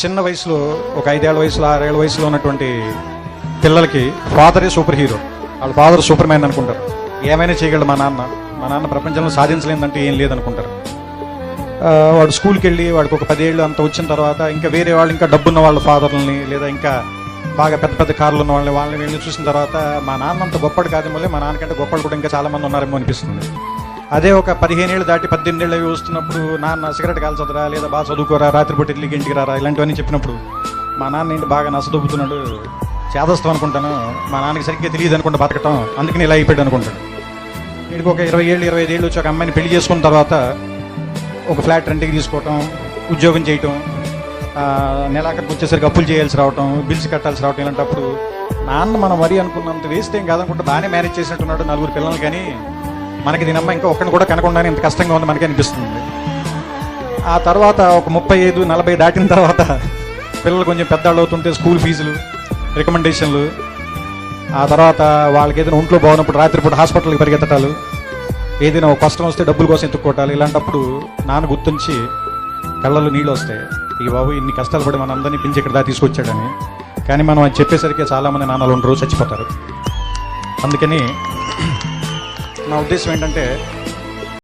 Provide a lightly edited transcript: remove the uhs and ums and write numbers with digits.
చిన్న వయసులో ఒక 5 ఏళ్ల వయసులో 6 ఏళ్ల వయసులో ఉన్నటువంటి పిల్లలకి ఫాదరే సూపర్ హీరో. వాళ్ళ ఫాదర్ సూపర్ మ్యాన్ అనుకుంటారు. ఏమైనా చేయగలడు మా నాన్న ప్రపంచంలో సాధించలేదంటే ఏం లేదనుకుంటారు. వాడు స్కూల్కి వెళ్ళి వాడికి ఒక 10 ఏళ్ళు అంత వచ్చిన తర్వాత ఇంకా వేరే వాళ్ళు ఇంకా డబ్బున్న వాళ్ళ ఫాదర్లని లేదా ఇంకా బాగా పెద్ద పెద్ద కార్లు ఉన్న వాళ్ళని వీళ్ళని చూసిన తర్వాత మా నాన్న అంత గొప్పడు కాదు, మళ్ళీ మా నాన్నకంటే గొప్పలు కూడా ఇంకా చాలామంది ఉన్నారేమో అనిపిస్తుంది. అదే ఒక 15 ఏళ్ళు దాటి 18 ఏళ్ళు అవి వస్తున్నప్పుడు నాన్న సిగరెట్ కాల్చదురా లేదా బాగా చదువుకోరా, రాత్రిపూట ఇడ్లీకి ఇంటికి రారా, ఇలాంటివన్నీ చెప్పినప్పుడు మా నాన్న ఏంటి బాగా నసదొబ్బుతున్నాడు, చేదస్తాం అనుకుంటాను, మా నాన్నకి సరిగ్గా తెలియదు అనుకుంటా బతకటం, అందుకని ఇలా అయిపోయాడు అనుకుంటాడు. వీడికి ఒక 20 ఏళ్ళు 25 ఏళ్ళు వచ్చి ఒక అమ్మాయిని పెళ్లి చేసుకున్న తర్వాత ఒక ఫ్లాట్ రెంట్కి తీసుకోవటం, ఉద్యోగం చేయటం, నెలాఖరికి వచ్చేసరికి అప్పులు చేయాల్సి రావటం, బిల్స్ కట్టాల్సి రావటం, ఇలాంటప్పుడు నాన్న మనం మరీ అనుకున్నంత వేస్ట్ ఏం కాదనుకుంటే బాగానే మేనేజ్ చేసినట్టున్నాడు 4 పిల్లలు, కానీ మనకి దీనమ్మ ఇంకా ఒక్కడిని కూడా కనకుండానే ఇంత కష్టంగా ఉంది మనకి అనిపిస్తుంది. ఆ తర్వాత ఒక 35-40 దాటిన తర్వాత పిల్లలు కొంచెం పెద్దవాళ్ళు అవుతుంటే స్కూల్ ఫీజులు, రికమెండేషన్లు, ఆ తర్వాత వాళ్ళకి ఏదైనా ఒంట్లో బాగున్నప్పుడు రాత్రిపూట హాస్పిటల్కి పరిగెత్తటాలు, ఏదైనా ఒక కష్టం వస్తే డబ్బుల కోసం ఎత్తుక్కోవటాలు, ఇలాంటప్పుడు నాన్న గుర్తుంచి కళ్ళల్లో నీళ్ళు వస్తాయి. ఈ బాబు ఇన్ని కష్టాలు పడి మన అందరినీ పిలిచి ఇక్కడ తీసుకొచ్చాడని. కానీ మనం అది చెప్పేసరికి చాలామంది నాన్నలు 2 రోజులు చచ్చిపోతారు. అందుకని నా ఉద్దేశం ఏంటంటే